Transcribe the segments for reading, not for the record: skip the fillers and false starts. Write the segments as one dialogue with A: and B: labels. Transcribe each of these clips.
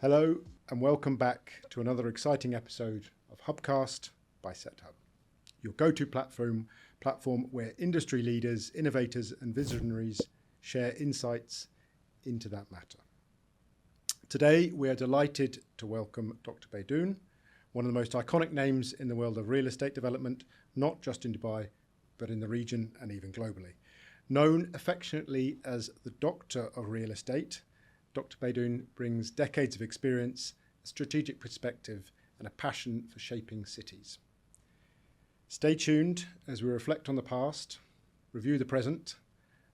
A: Hello and welcome back to another exciting episode of Hubcast by SetHub, your go-to platform where industry leaders, innovators and visionaries share insights into that matter. Today we are delighted to welcome Dr. Baydoun, one of the most iconic names in the world of real estate development, not just in Dubai, but in the region and even globally. Known affectionately as the Doctor of Real Estate, Dr. Baydoun brings decades of experience, a strategic perspective, and a passion for shaping cities. Stay tuned as we reflect on the past, review the present,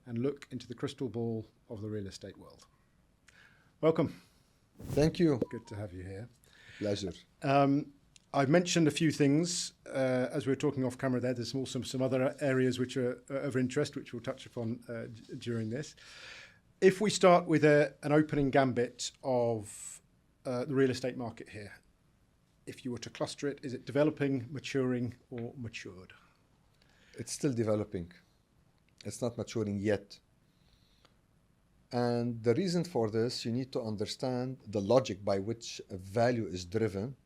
A: and look into the crystal ball of the real estate world. Welcome.
B: Thank you.
A: Good to have you here.
B: Pleasure.
A: I've mentioned a few things as we were talking off camera there. There's also some other areas which are of interest, which we'll touch upon during this. If we start with an opening gambit of the real estate market here, if you were to cluster it, is it developing, maturing, or matured?
B: It's still developing. It's not maturing yet. And the reason for this, you need to understand the logic by which a value is driven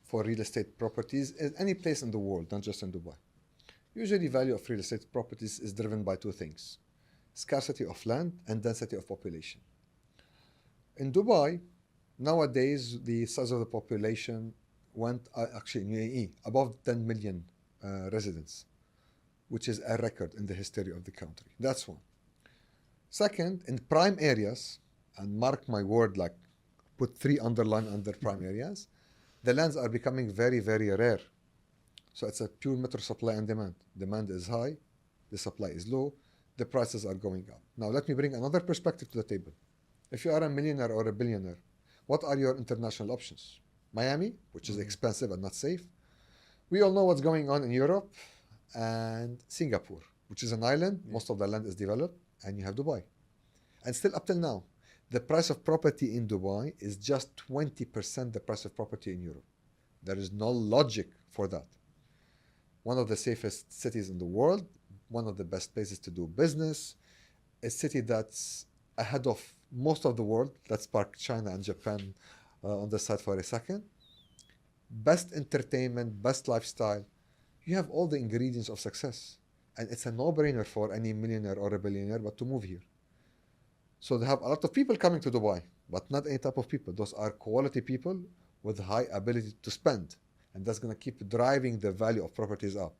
B: for real estate properties in any place in the world, not just in Dubai. Usually, value of real estate properties is driven by two things: scarcity of land and density of population. In Dubai, nowadays, the size of the population went, actually in UAE, above 10 million residents, which is a record in the history of the country. That's one. Second, in prime areas, and mark my word, like put 3 underline under prime areas, the lands are becoming very, very rare. So it's a pure matter of supply and demand. Demand is high, the supply is low, the prices are going up. Now, let me bring another perspective to the table. If you are a millionaire or a billionaire, what are your international options? Miami, which is expensive and not safe. We all know what's going on in Europe, and Singapore, which is an island. Most of the land is developed, and you have Dubai. And still up till now, the price of property in Dubai is just 20% the price of property in Europe. There is no logic for that. One of the safest cities in the world, one of the best places to do business, a city that's ahead of most of the world. Let's park China and Japan on the side for a second. Best entertainment, best lifestyle. You have all the ingredients of success. And it's a no-brainer for any millionaire or a billionaire but to move here. So they have a lot of people coming to Dubai, but not any type of people. Those are quality people with high ability to spend. And that's going to keep driving the value of properties up.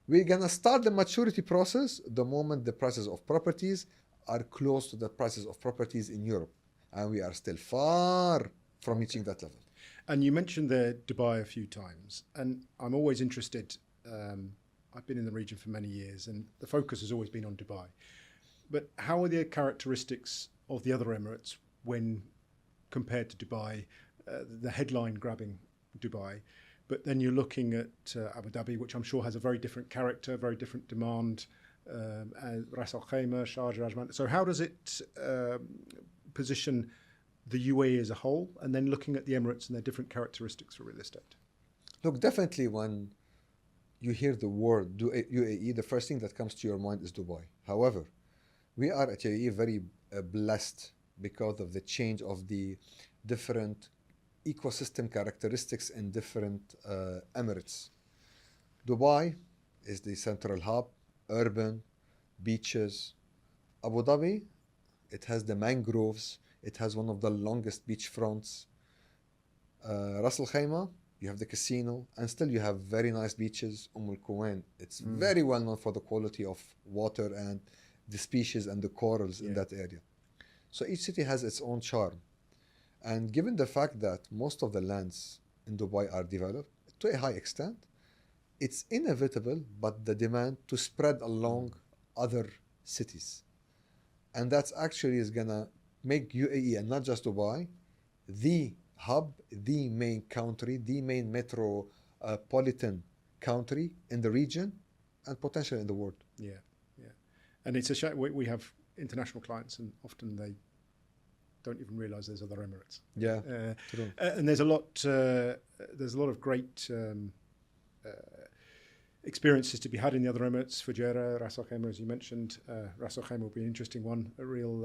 B: We're going to start the maturity process the moment the prices of properties are close to the prices of properties in Europe. And we are still far from reaching that level.
A: And you mentioned Dubai a few times, and I'm always interested. I've been in the region for many years, and the focus has always been on Dubai. But how are the characteristics of the other Emirates when compared to Dubai, the headline-grabbing Dubai? But then you're looking at Abu Dhabi, which I'm sure has a very different character, very different demand, Ras Al Khaimah, Sharjah, Ajman. So how does it position the UAE as a whole, and then looking at the Emirates and their different characteristics for real estate?
B: Look, definitely when you hear the word UAE, the first thing that comes to your mind is Dubai. However, we are at UAE very blessed because of the change of the different ecosystem characteristics in different Emirates. Dubai is the central hub, urban, beaches. Abu Dhabi, it has the mangroves. It has one of the longest beach fronts. Ras Al Khaimah, you have the casino, and still you have very nice beaches. Al Quwain, it's very well known for the quality of water and the species and the corals in that area. So each city has its own charm. And given the fact that most of the lands in Dubai are developed to a high extent, it's inevitable, but the demand to spread along other cities. And that's actually is gonna make UAE, and not just Dubai, the hub, the main country, the main metropolitan country in the region and potentially in the world.
A: Yeah. And it's a shame we have international clients, and often they don't even realize there's other Emirates.
B: Yeah, true.
A: And there's a lot of great experiences to be had in the other Emirates. Fujairah, Ras Al Khaimah, as you mentioned. Ras Al Khaimah will be an interesting one, a real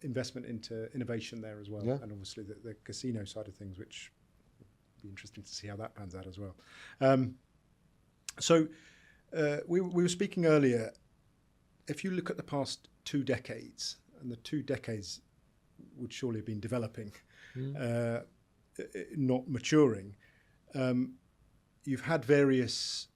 A: investment into innovation there as well,
B: Yeah.
A: and obviously the casino side of things, which would be interesting to see how that pans out as well. We were speaking earlier. If you look at the past 2 decades, and the 2 decades would surely have been developing, not maturing. You've had various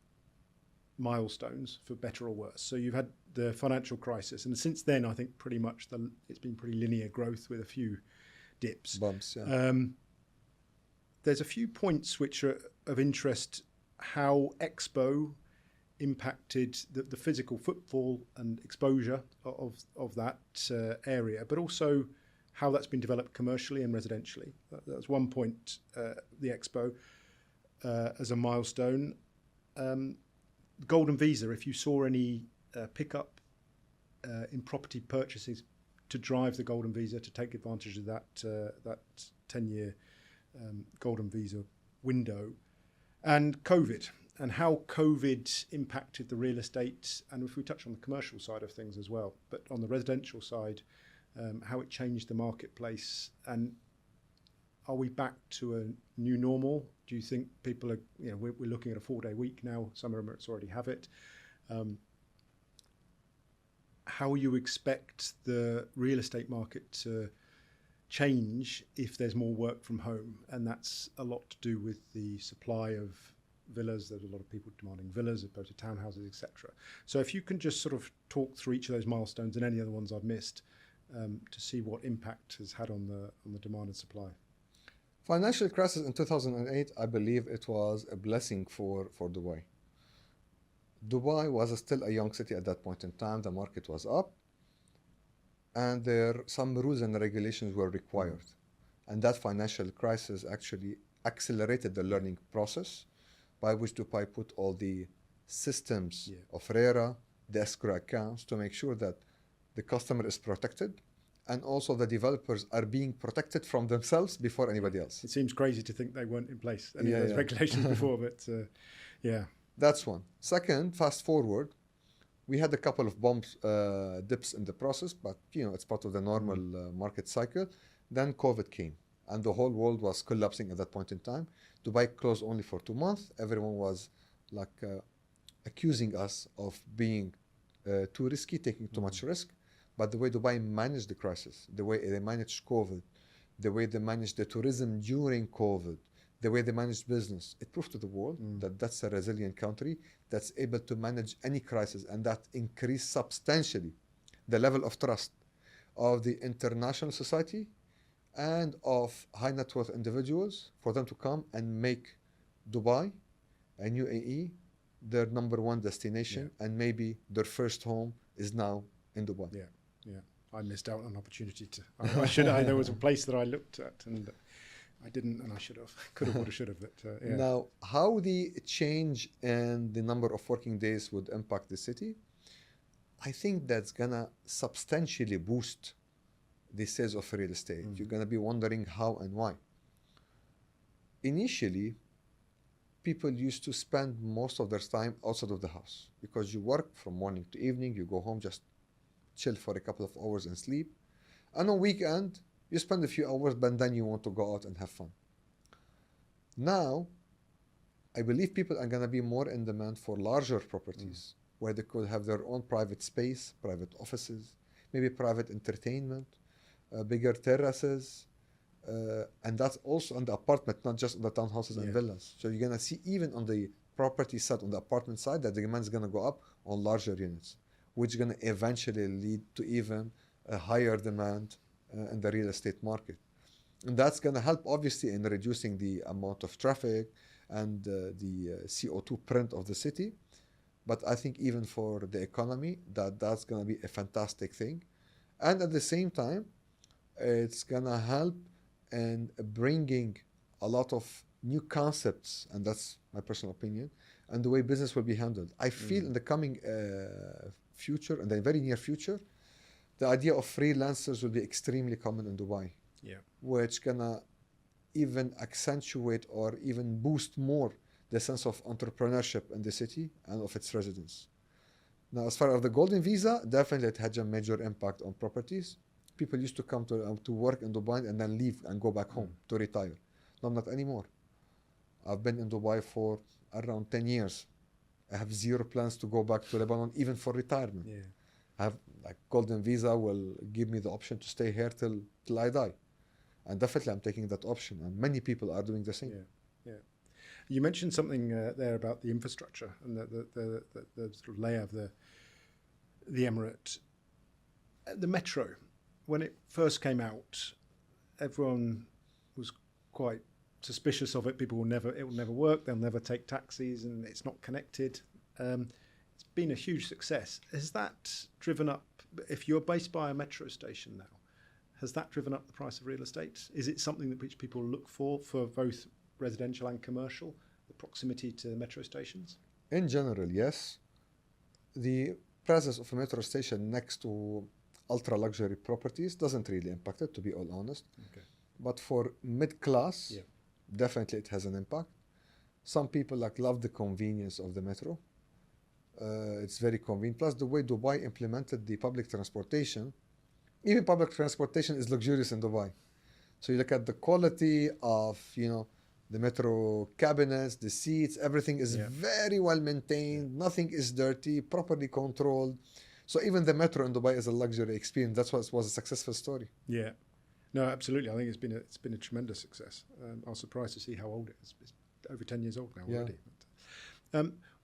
A: milestones, for better or worse. So you've had the financial crisis, and since then, I think pretty much it's been pretty linear growth with a few dips.
B: Bumps, yeah.
A: There's a few points which are of interest. How Expo impacted the physical footfall and exposure of that area, but also how that's been developed commercially and residentially. That's one point, the Expo as a milestone. Golden Visa, if you saw any pickup in property purchases to drive the Golden Visa, to take advantage of that 10-year Golden Visa window, and COVID, and how COVID impacted the real estate, and if we touch on the commercial side of things as well, but on the residential side, how it changed the marketplace, and are we back to a new normal? Do you think people are, we're looking at a 4-day week now, some Emirates already have it. How you expect the real estate market to change if there's more work from home, and that's a lot to do with the supply of villas. There's a lot of people demanding villas as opposed to townhouses, etc. So if you can just sort of talk through each of those milestones and any other ones I've missed, to see what impact has had on the demand and supply.
B: Financial crisis in 2008, I believe it was a blessing for Dubai. Dubai was still a young city at that point in time. The market was up, and some rules and regulations were required. And that financial crisis actually accelerated the learning process, by which Dubai put all the systems of RERA, the escrow accounts, to make sure that the customer is protected, and also the developers are being protected from themselves before anybody else.
A: It seems crazy to think they weren't in place, any of those regulations before, but yeah.
B: That's one. Second, fast forward, we had a couple of bumps, dips in the process, but it's part of the normal market cycle. Then COVID came, and the whole world was collapsing at that point in time. Dubai closed only for 2 months. Everyone was accusing us of being too risky, taking too much risk. But the way Dubai managed the crisis, the way they managed COVID, the way they managed the tourism during COVID, the way they managed business, it proved to the world that that's a resilient country that's able to manage any crisis, and that increased substantially the level of trust of the international society and of high net worth individuals for them to come and make Dubai and UAE their #1 destination, and maybe their first home is now in Dubai.
A: Yeah. I missed out on an opportunity to. There was a place that I looked at and I didn't, and I should have. Could have, would have, should have. But,
B: Now, how the change in the number of working days would impact the city, I think that's gonna substantially boost the sales of real estate. You're gonna be wondering how and why. Initially, people used to spend most of their time outside of the house because you work from morning to evening, you go home, just chill for a couple of hours and sleep. And on weekend, you spend a few hours, but then you want to go out and have fun. Now, I believe people are going to be more in demand for larger properties where they could have their own private space, private offices, maybe private entertainment, bigger terraces, and that's also on the apartment, not just on the townhouses and villas. So you're going to see even on the property side, on the apartment side, that the demand is going to go up on larger units, which is going to eventually lead to even a higher demand in the real estate market. And that's going to help, obviously, in reducing the amount of traffic and the CO2 print of the city. But I think even for the economy, that's going to be a fantastic thing. And at the same time, it's going to help in bringing a lot of new concepts, and that's my personal opinion, and the way business will be handled. I feel in the coming future, in the very near future, the idea of freelancers will be extremely common in Dubai, which gonna even accentuate or even boost more the sense of entrepreneurship in the city and of its residents. Now, as far as the Golden Visa, definitely it had a major impact on properties. people used to come to work in Dubai and then leave and go back home to retire. No, not anymore. I've been in Dubai for around 10 years. I have zero plans to go back to Lebanon, even for retirement.
A: Yeah.
B: I have like golden visa will give me the option to stay here till I die. And definitely I'm taking that option. And many people are doing the same.
A: Yeah. You mentioned something there about the infrastructure and the sort of layout of the emirate. The metro, when it first came out, everyone was quite suspicious of it. It will never work. They'll never take taxis, and it's not connected. It's been a huge success. Has that driven up? If you're based by a metro station now, has that driven up the price of real estate? Is it something that which people look for both residential and commercial? The proximity to metro stations.
B: In general, yes. The presence of a metro station next to ultra luxury properties doesn't really impact it, to be all honest.
A: Okay.
B: But for mid-class, definitely it has an impact. Some people love the convenience of the metro. It's very convenient. Plus the way Dubai implemented the public transportation, even public transportation is luxurious in Dubai. So you look at the quality of, the metro cabinets, the seats, everything is very well maintained. Nothing is dirty, properly controlled. So even the metro in Dubai is a luxury experience. That's why it was a successful story.
A: Yeah, no, absolutely. I think it's been a tremendous success. I was surprised to see how old it is. It's over 10 years old now already.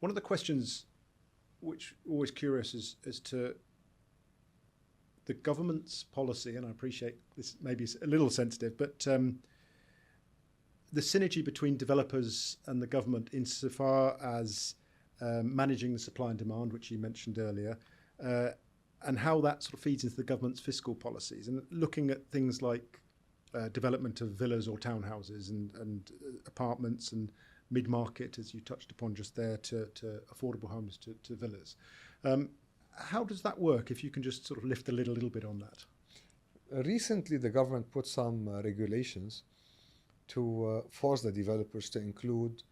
A: One of the questions which always curious is as to the government's policy, and I appreciate this maybe a little sensitive, but the synergy between developers and the government insofar as managing the supply and demand, which you mentioned earlier, and how that sort of feeds into the government's fiscal policies, and looking at things like development of villas or townhouses and apartments and mid-market, as you touched upon just there, to affordable homes to villas. How does that work, if you can just sort of lift a little bit on that?
B: Recently, the government put some regulations to force the developers to include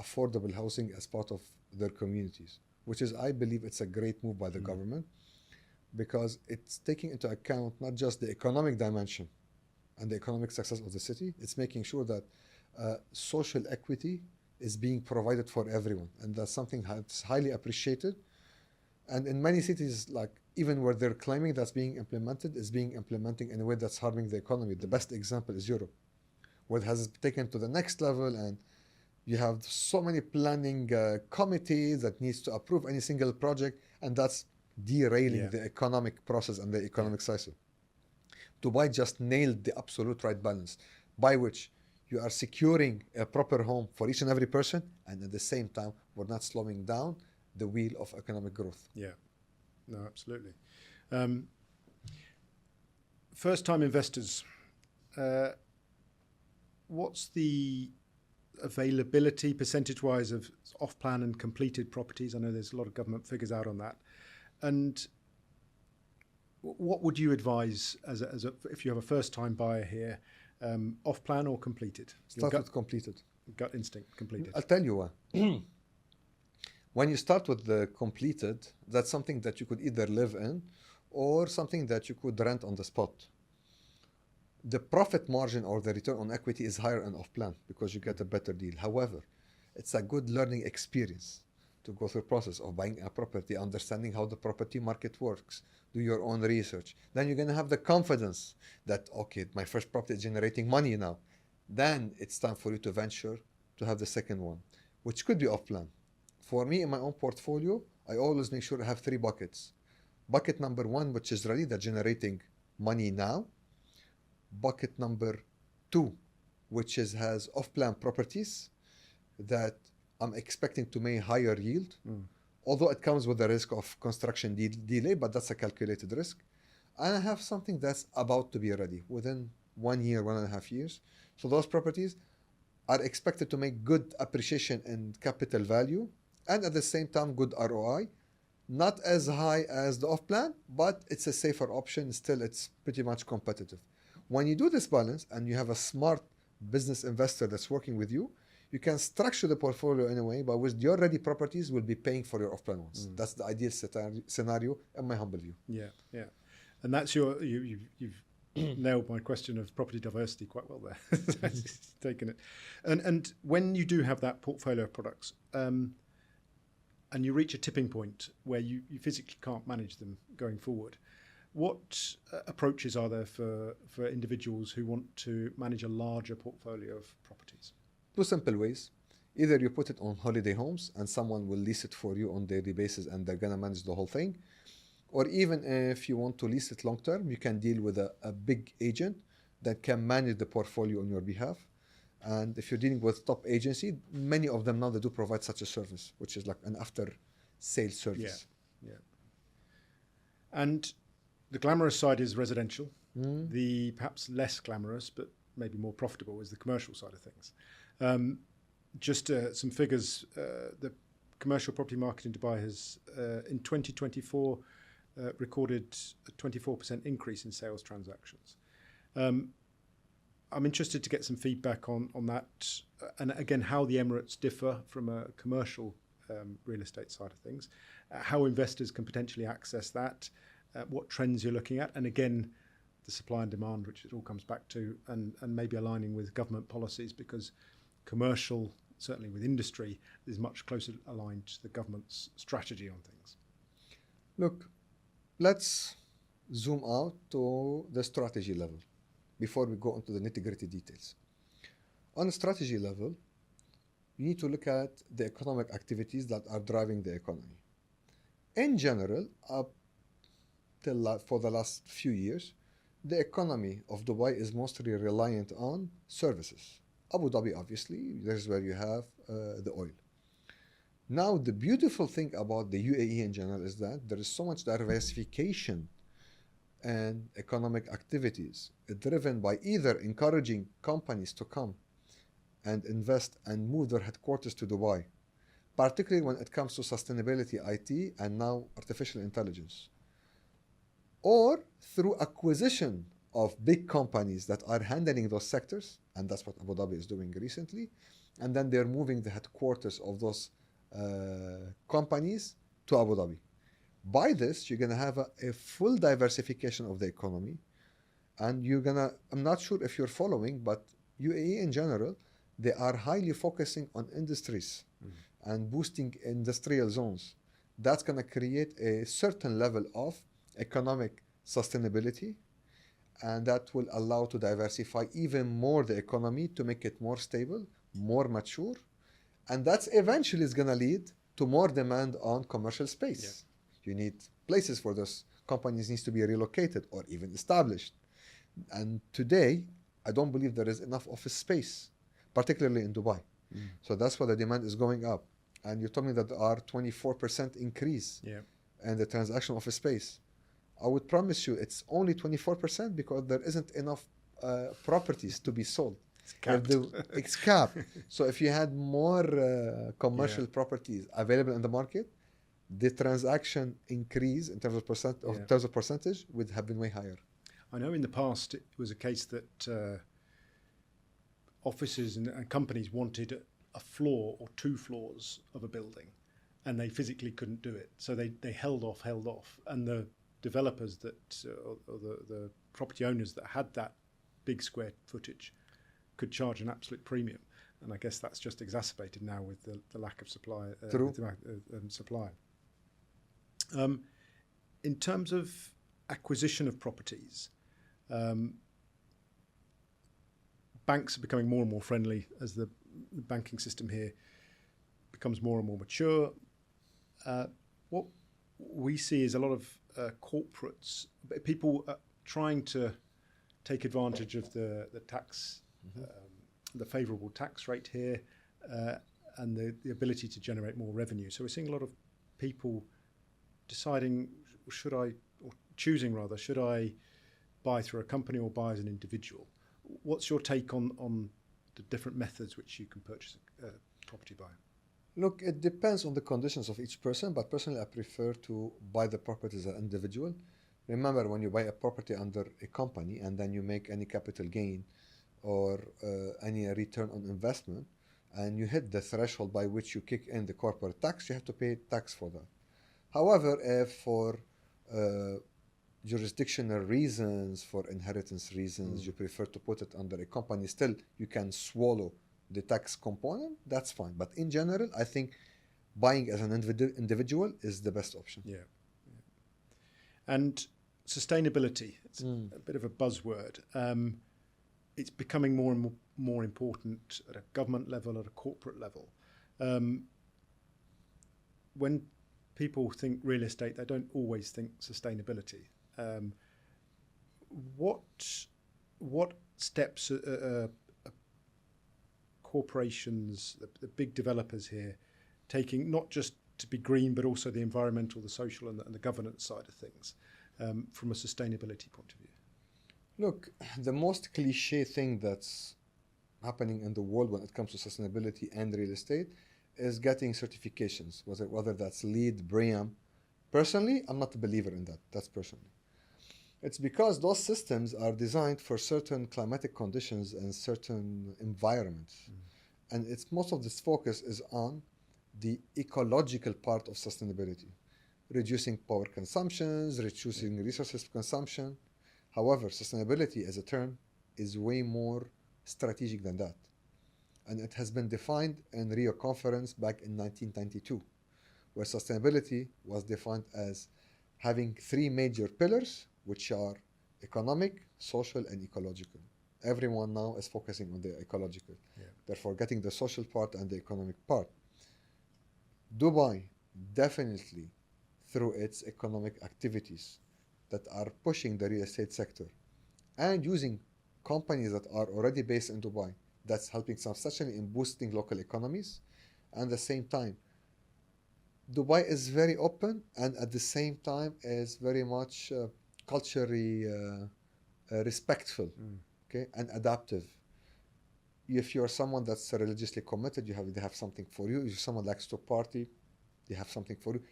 B: affordable housing as part of their communities, which is, I believe, it's a great move by the government, because it's taking into account not just the economic dimension and the economic success of the city, it's making sure that social equity is being provided for everyone, and that's something that's highly appreciated. And in many cities, like even where they're claiming that's being implemented, is being implemented in a way that's harming the economy. The best example is Europe, where it has taken to the next level, and you have so many planning committees that needs to approve any single project, and that's derailing the economic process and the economic cycle. Dubai just nailed the absolute right balance, by which you are securing a proper home for each and every person, and at the same time, we're not slowing down the wheel of economic growth.
A: Yeah, no, absolutely. First-time investors, what's the availability percentage-wise of off-plan and completed properties? I know there's a lot of government figures out on that. And what would you advise if you have a first-time buyer here, off-plan or completed?
B: Start with completed.
A: Gut instinct, completed.
B: I'll tell you why. When you start with the completed, that's something that you could either live in or something that you could rent on the spot. The profit margin or the return on equity is higher in off-plan because you get a better deal. However, it's a good learning experience to go through the process of buying a property, understanding how the property market works, do your own research. Then you're going to have the confidence that, okay, my first property is generating money now. Then it's time for you to venture to have the second one, which could be off-plan. For me, in my own portfolio, I always make sure I have 3 buckets. Bucket number 1, which is ready, that's generating money now. Bucket number 2, which has off-plan properties that I'm expecting to make higher yield, although it comes with the risk of construction delay, but that's a calculated risk. And I have something that's about to be ready within 1 year, 1.5 years. So those properties are expected to make good appreciation in capital value, and at the same time good ROI, not as high as the off-plan, but it's a safer option. Still, it's pretty much competitive. When you do this balance and you have a smart business investor that's working with you, you can structure the portfolio in a way by which your ready properties will be paying for your off-plan ones. That's the ideal scenario in my humble view.
A: Yeah. And that's you've nailed my question of property diversity quite well there. Taken it. And when you do have that portfolio of products, and you reach a tipping point where you physically can't manage them going forward, what approaches are there for individuals who want to manage a larger portfolio of properties?
B: Two simple ways. Either you put it on holiday homes and someone will lease it for you on daily basis and they're going to manage the whole thing. Or even if you want to lease it long term, you can deal with a big agent that can manage the portfolio on your behalf. And if you're dealing with top agency, many of them now they do provide such a service, which is like an after sales service.
A: Yeah. And the glamorous side is residential. The perhaps less glamorous, but maybe more profitable, is the commercial side of things. Just some figures. The commercial property market in Dubai has, in 2024, recorded a 24% increase in sales transactions. I'm interested to get some feedback on that, and again, how the Emirates differ from a commercial real estate side of things, how investors can potentially access that, what trends you're looking at, and again, the supply and demand, which it all comes back to, and maybe aligning with government policies, because commercial, certainly with industry, is much closer aligned to the government's strategy on things.
B: Look, let's zoom out to the strategy level before we go into the nitty-gritty details. On a strategy level, you need to look at the economic activities that are driving the economy. In general, up till for the last few years, the economy of Dubai is mostly reliant on services. Abu Dhabi, obviously, this is where you have the oil. Now, the beautiful thing about the UAE in general is that there is so much diversification and economic activities driven by either encouraging companies to come and invest and move their headquarters to Dubai, particularly when it comes to sustainability, IT, and now artificial intelligence, or through acquisition of big companies that are handling those sectors, and that's what Abu Dhabi is doing recently, and then they're moving the headquarters of those companies to Abu Dhabi. By this, you're going to have a full diversification of the economy, and I'm not sure if you're following, but UAE in general, they are highly focusing on industries and boosting industrial zones. That's going to create a certain level of economic sustainability, and that will allow to diversify even more the economy to make it more stable, more mature, and that's eventually is going to lead to more demand on commercial space. Yeah. You need places for those companies needs to be relocated or even established. And today, I don't believe there is enough office space, particularly in Dubai. So that's why the demand is going up. And you told me that there are 24% increase in the transaction office space. I would promise you it's only 24% because there isn't enough properties to be sold. It's capped. So if you had more commercial properties available in the market, the transaction increase in terms of percentage would have been way higher.
A: I know in the past it was a case that offices and companies wanted a floor or 2 floors of a building, and they physically couldn't do it. So they held off, and the developers or the property owners that had that big square footage could charge an absolute premium. And I guess that's just exacerbated now with the lack of supply.
B: True.
A: Supply. In terms of acquisition of properties, banks are becoming more and more friendly as the banking system here becomes more and more mature. What we see is a lot of corporates, people trying to take advantage of the tax, the favourable tax rate here, and the ability to generate more revenue. So we're seeing a lot of people deciding, should I buy through a company or buy as an individual? What's your take on the different methods which you can purchase a property by?
B: Look, it depends on the conditions of each person, but personally I prefer to buy the property as an individual. Remember, when you buy a property under a company and then you make any capital gain or any return on investment, and you hit the threshold by which you kick in the corporate tax, you have to pay tax for that. However, if for jurisdictional reasons, for inheritance reasons, you prefer to put it under a company, still you can swallow the tax component, that's fine. But in general, I think buying as an individual is the best option.
A: Yeah. And sustainability, it's a bit of a buzzword. It's becoming more and more important at a government level, at a corporate level. When people think real estate, they don't always think sustainability. What steps are corporations, the big developers here, taking, not just to be green, but also the environmental, the social, and the governance side of things, from a sustainability point of view?
B: Look, the most cliche thing that's happening in the world when it comes to sustainability and real estate is getting certifications, whether that's LEED, BREEAM. Personally, I'm not a believer in that. That's personally. It's because those systems are designed for certain climatic conditions and certain environments. And most of this focus is on the ecological part of sustainability, reducing power consumptions, reducing resources consumption. However, sustainability as a term is way more strategic than that. And it has been defined in Rio Conference back in 1992, where sustainability was defined as having three major pillars, which are economic, social, and ecological. Everyone now is focusing on the ecological. They're forgetting the social part and the economic part. Dubai, definitely, through its economic activities that are pushing the real estate sector and using companies that are already based in Dubai, that's helping substantially in boosting local economies. And at the same time, Dubai is very open and at the same time is very much culturally respectful, okay, and adaptive. If you're someone that's religiously committed, they have something for you. If someone likes to party, they have something for you.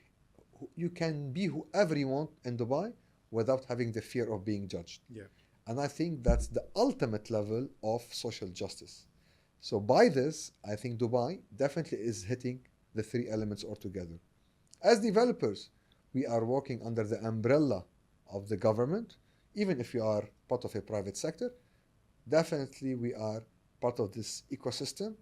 B: You can be whoever you want in Dubai without having the fear of being judged.
A: Yeah.
B: And I think that's the ultimate level of social justice. So by this, I think Dubai definitely is hitting the three elements altogether. As developers, we are working under the umbrella of the government. Even if you are part of a private sector, definitely we are part of this ecosystem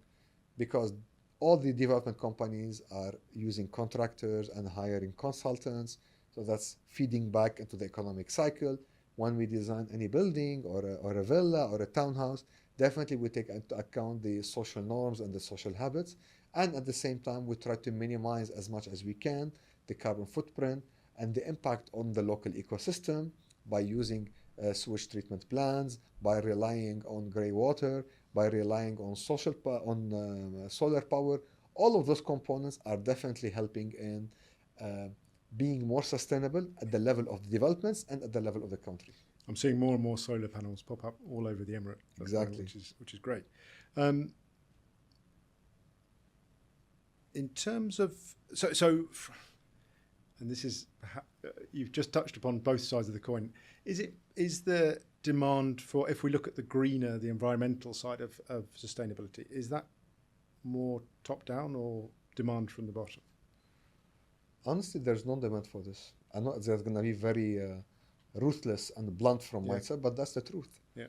B: because all the development companies are using contractors and hiring consultants. So that's feeding back into the economic cycle. When we design any building or a villa or a townhouse, definitely we take into account the social norms and the social habits. And at the same time, we try to minimize as much as we can the carbon footprint and the impact on the local ecosystem by using sewage treatment plants, by relying on grey water, by relying on solar power. All of those components are definitely helping in being more sustainable at the level of the developments and at the level of the country.
A: I'm seeing more and more solar panels pop up all over the Emirate.
B: Exactly.
A: Which is great. In terms of and this is you've just touched upon both sides of the coin. Is the demand for, if we look at the greener, the environmental side of sustainability, is that more top down or demand from the bottom?
B: Honestly, there's no demand for this. I know there's going to be very ruthless and blunt from my side, but that's the truth.
A: Yeah.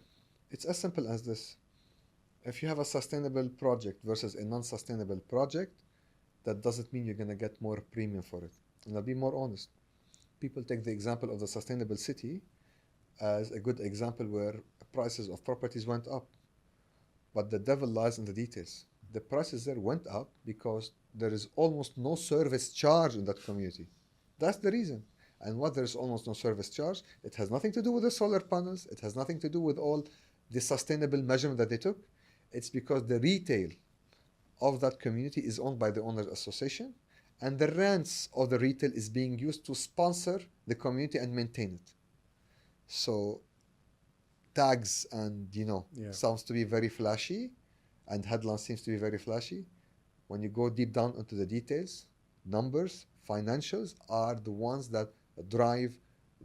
A: It's
B: as simple as this. If you have a sustainable project versus a non-sustainable project, that doesn't mean you're going to get more premium for it. And I'll be more honest. People take the example of the sustainable city as a good example where prices of properties went up. But the devil lies in the details. The prices there went up because there is almost no service charge in that community. That's the reason. And what there's almost no service charge, it has nothing to do with the solar panels. It has nothing to do with all the sustainable measurement that they took. It's because the retail of that community is owned by the owners association, and the rents of the retail is being used to sponsor the community and maintain it. So tags and sounds to be very flashy, and headlines seems to be very flashy. When you go deep down into the details, numbers, financials are the ones that drive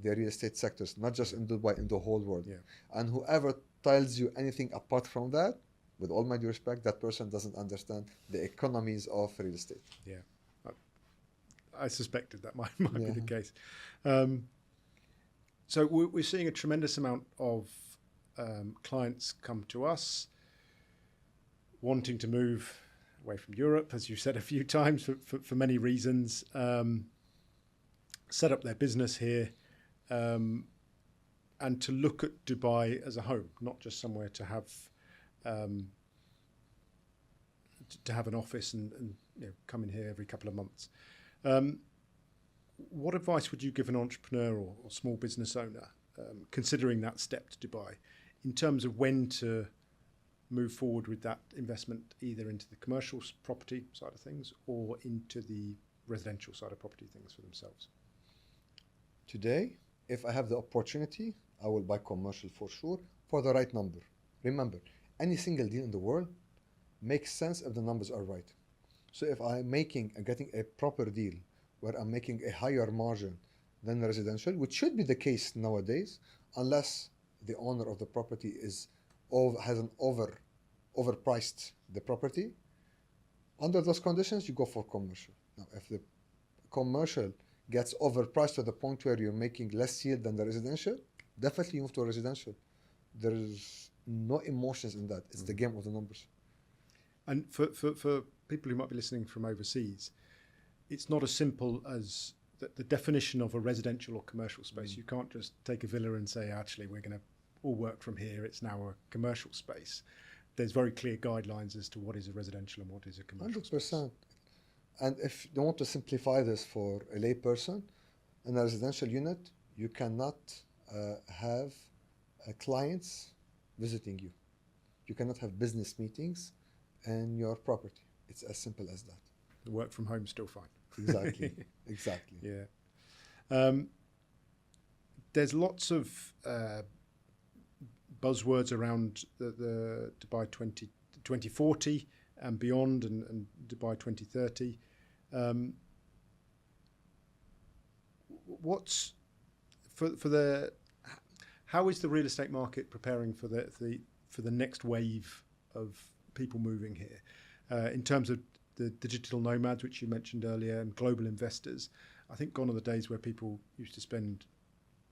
B: the real estate sectors, not just in Dubai, in the whole world.
A: Yeah.
B: And whoever tells you anything apart from that, with all my due respect, that person doesn't understand the economies of real estate.
A: Yeah, I suspected that might be the case. So we're seeing a tremendous amount of clients come to us wanting to move away from Europe, as you said a few times, for many reasons, set up their business here, and to look at Dubai as a home, not just somewhere to have an office and come in here every couple of months. What advice would you give an entrepreneur or small business owner considering that step to Dubai in terms of when to move forward with that investment, either into the commercial property side of things or into the residential side of property things for themselves?
B: Today, if I have the opportunity, I will buy commercial for sure for the right number. Remember, any single deal in the world makes sense if the numbers are right. So if I'm getting a proper deal where I'm making a higher margin than the residential, which should be the case nowadays, unless the owner of the property has overpriced the property. Under those conditions, you go for commercial. Now, if the commercial gets overpriced to the point where you're making less yield than the residential, definitely you move to a residential. There's no emotions in that. It's the game of the numbers.
A: And for people who might be listening from overseas, it's not as simple as the definition of a residential or commercial space. You can't just take a villa and say, actually, we're going to all work from here. It's now a commercial space. There's very clear guidelines as to what is a residential and what is a commercial
B: 100%.
A: space.
B: And if you want to simplify this for a lay person, in a residential unit, you cannot have clients visiting you. You cannot have business meetings in your property. It's as simple as that.
A: The work from home is still fine.
B: Exactly. Exactly.
A: Yeah. There's lots of buzzwords around the Dubai 2040 and beyond, and Dubai 2030. What's for the? How is the real estate market preparing for the next wave of people moving here, in terms of the digital nomads, which you mentioned earlier, and global investors? I think gone are the days where people used to spend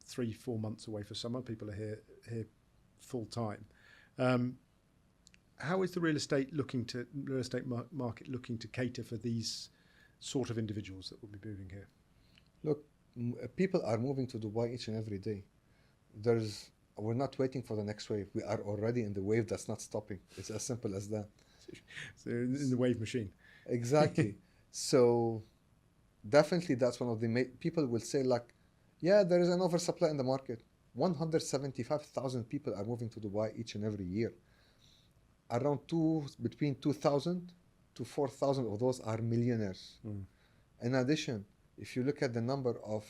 A: 3-4 months away for summer. People are here full time. How is the real estate market looking to cater for these sort of individuals that will be moving here?
B: Look, people are moving to Dubai each and every day. We're not waiting for the next wave. We are already in the wave that's not stopping. It's as simple as that.
A: So in the wave machine.
B: Exactly. So definitely that's one of the people will say, like, yeah, there is an oversupply in the market. 175,000 people are moving to Dubai each and every year. Around between 2,000 to 4,000 of those are millionaires. In addition, if you look at the number of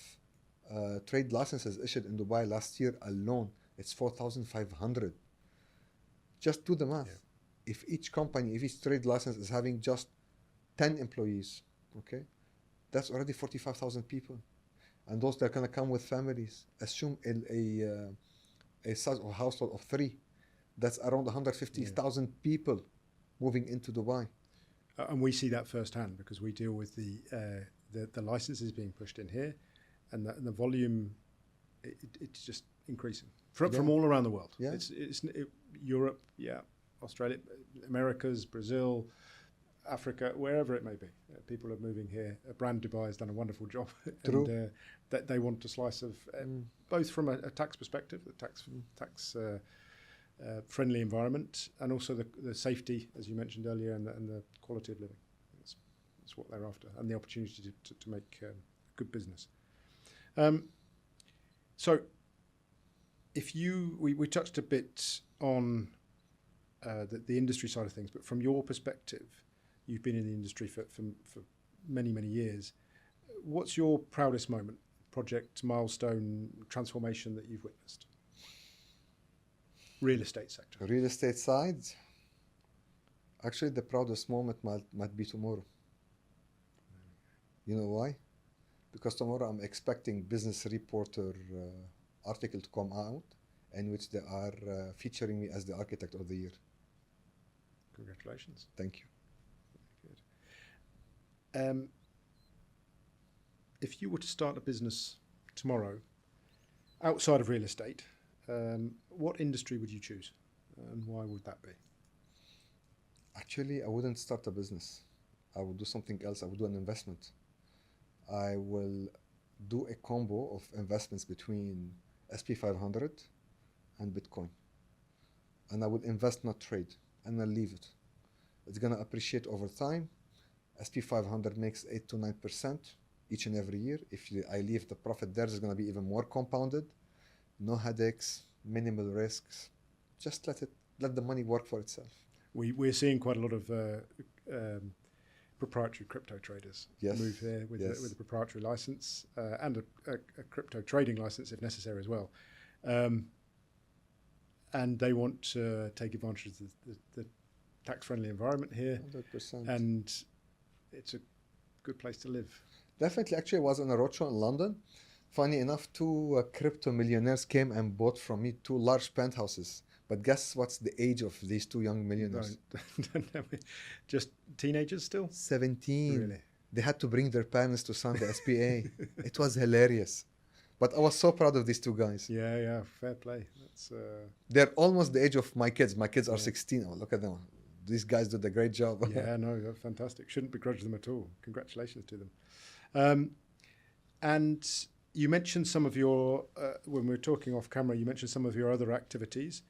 B: trade licenses issued in Dubai last year alone, it's 4,500. Just do the math. Yeah. If each trade license is having just 10 employees, okay, that's already 45,000 people. And those that are going to come with families, assume a size of household of 3. That's around 150,000 people moving into Dubai.
A: And we see that firsthand because we deal with the licenses being pushed in here, and the volume, it's just increasing from all around the world.
B: Yeah.
A: It's Europe, Australia, Americas, Brazil, Africa, wherever it may be. People are moving here. Brand Dubai has done a wonderful job.
B: True.
A: And that they want a slice of both from a tax perspective, the tax friendly environment, and also the safety, as you mentioned earlier, and the quality of living. That's what they're after, and the opportunity to make good business. So if we touched a bit on the industry side of things, but from your perspective, you've been in the industry for many, many years. What's your proudest moment, project, milestone, transformation that you've witnessed? Real estate sector.
B: Real estate side, actually the proudest moment might be tomorrow. You know why? Because tomorrow I'm expecting Business Reporter article to come out in which they are featuring me as the Architect of the Year.
A: Congratulations.
B: Thank you.
A: Good. If you were to start a business tomorrow, outside of real estate, what industry would you choose, and why would that be?
B: Actually, I wouldn't start a business. I would do something else. I would do an investment. I will do a combo of investments between SP 500 and Bitcoin. And I will invest, not trade, and I'll leave it. It's going to appreciate over time. SP 500 makes 8 to 9% each and every year. If I leave the profit there, it's going to be even more compounded. No headaches, minimal risks. Just let the money work for itself.
A: We're seeing quite a lot of proprietary crypto traders move here with a proprietary license and a crypto trading license if necessary as well. And they want to take advantage of the tax-friendly environment here.
B: 100%.
A: And it's a good place to live.
B: Definitely. Actually, I was on a roadshow in London. Funny enough, two crypto millionaires came and bought from me 2 large penthouses. But guess what's the age of these 2 young millionaires?
A: Don't tell me. Just teenagers still?
B: 17.
A: Really?
B: They had to bring their parents to sign the SPA. It was hilarious. But I was so proud of these 2 guys.
A: Yeah, fair play. That's,
B: They're almost the age of my kids. My kids are 16. Oh, look at them. These guys did a great job.
A: Yeah, no, they're fantastic. Shouldn't begrudge them at all. Congratulations to them. And you mentioned some of your, when we were talking off camera, you mentioned some of your other activities.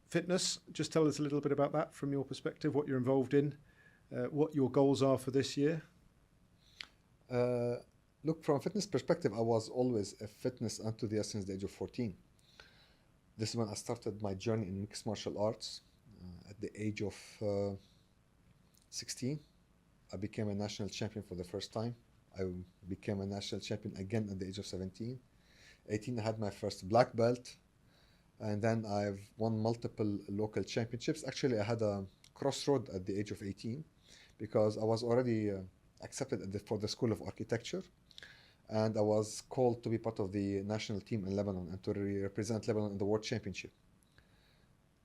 A: Fitness, just tell us a little bit about that from your perspective, what you're involved in, what your goals are for this year.
B: Look, from a fitness perspective, I was always a fitness enthusiast since the age of 14. This is when I started my journey in mixed martial arts. At the age of 16, I became a national champion for the first time. I became a national champion again at the age of 17. 18, I had my first black belt. And then I've won multiple local championships. Actually, I had a crossroad at the age of 18 because I was already accepted for the School of Architecture. And I was called to be part of the national team in Lebanon and to represent Lebanon in the World Championship.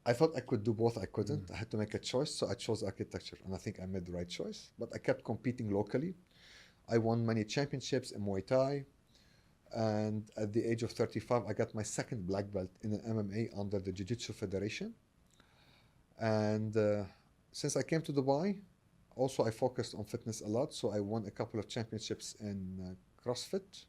B: I thought I could do both. I couldn't. I had to make a choice, so I chose architecture. And I think I made the right choice. But I kept competing locally. I won many championships in Muay Thai. And at the age of 35, I got my second black belt in an MMA under the Jiu-Jitsu Federation. And since I came to Dubai, also I focused on fitness a lot. So I won a couple of championships in CrossFit.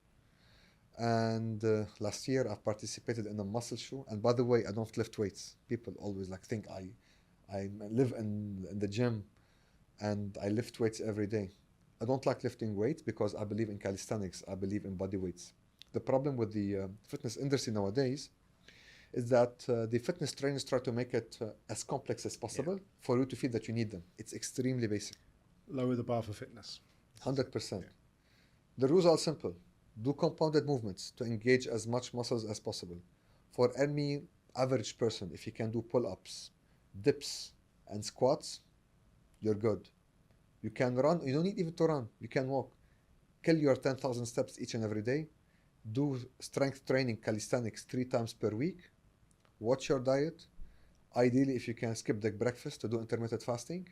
B: And last year I participated in a muscle show. And by the way, I don't lift weights. People always think I live in the gym and I lift weights every day. I don't like lifting weights because I believe in calisthenics. I believe in body weights. The problem with the fitness industry nowadays is that the fitness trainers try to make it as complex as possible for you to feel that you need them. It's extremely basic.
A: Lower the bar for fitness.
B: 100%.
A: Yeah.
B: The rules are simple. Do compounded movements to engage as much muscles as possible. For any average person, if you can do pull-ups, dips, and squats, you're good. You can run. You don't need even to run. You can walk. Kill your 10,000 steps each and every day. Do strength training, calisthenics 3 times per week. Watch your diet. Ideally, if you can skip the breakfast to do intermittent fasting.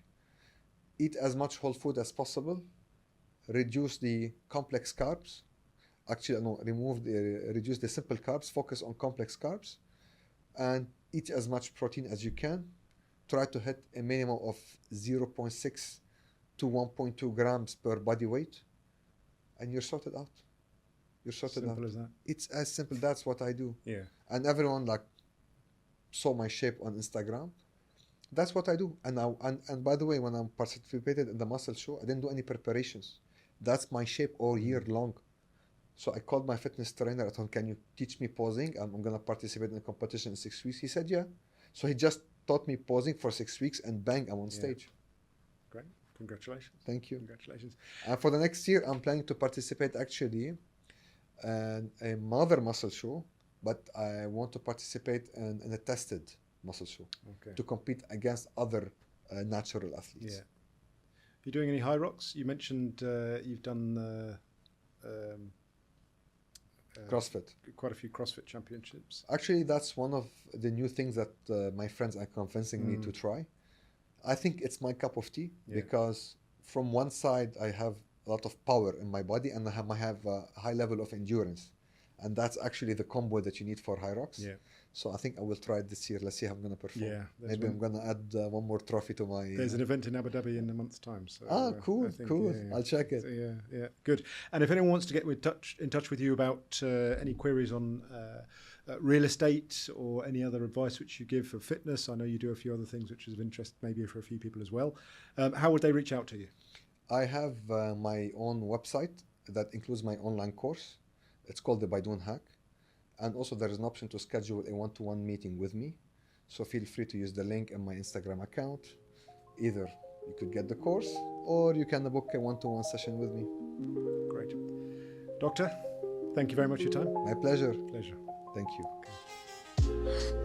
B: Eat as much whole food as possible. Reduce the complex carbs. Actually, no, reduce the simple carbs. Focus on complex carbs. And eat as much protein as you can. Try to hit a minimum of 0.6 to 1.2 grams per body weight. And you're sorted out. You're sorted out.
A: Simple as that.
B: It's as simple. That's what I do.
A: Yeah.
B: And everyone saw my shape on Instagram. That's what I do. And by the way, when I participated in the muscle show, I didn't do any preparations. That's my shape all year long. So I called my fitness trainer at home. Can you teach me posing? I'm going to participate in a competition in 6 weeks. He said, yeah. So he just taught me posing for 6 weeks and bang, I'm on stage.
A: Great. Congratulations.
B: Thank you.
A: Congratulations.
B: And for the next year, I'm planning to participate actually in a mother muscle show, but I want to participate in a tested muscle show to compete against other natural athletes.
A: Yeah. You're doing any high rocks? You mentioned you've done
B: CrossFit.
A: Quite a few CrossFit championships.
B: Actually, that's one of the new things that my friends are convincing me to try. I think it's my cup of tea because from one side I have a lot of power in my body and I have a high level of endurance. And that's actually the combo that you need for high rocks.
A: Yeah.
B: So I think I will try it this year. Let's see how I'm going to perform.
A: Yeah,
B: Maybe I'm going to add one more trophy to my...
A: There's an event in Abu Dhabi in a month's time. So,
B: cool,
A: I think,
B: cool.
A: yeah.
B: I'll check it.
A: So, yeah, good. And if anyone wants to get in touch with you about any queries on real estate or any other advice which you give for fitness, I know you do a few other things which is of interest maybe for a few people as well. How would they reach out to you?
B: I have my own website that includes my online course. It's called the Baydoun Hack. And also there is an option to schedule a one-to-one meeting with me. So feel free to use the link in my Instagram account. Either you could get the course or you can book a one-to-one session with me.
A: Great. Doctor, thank you very much for your time.
B: My pleasure.
A: Pleasure.
B: Thank you.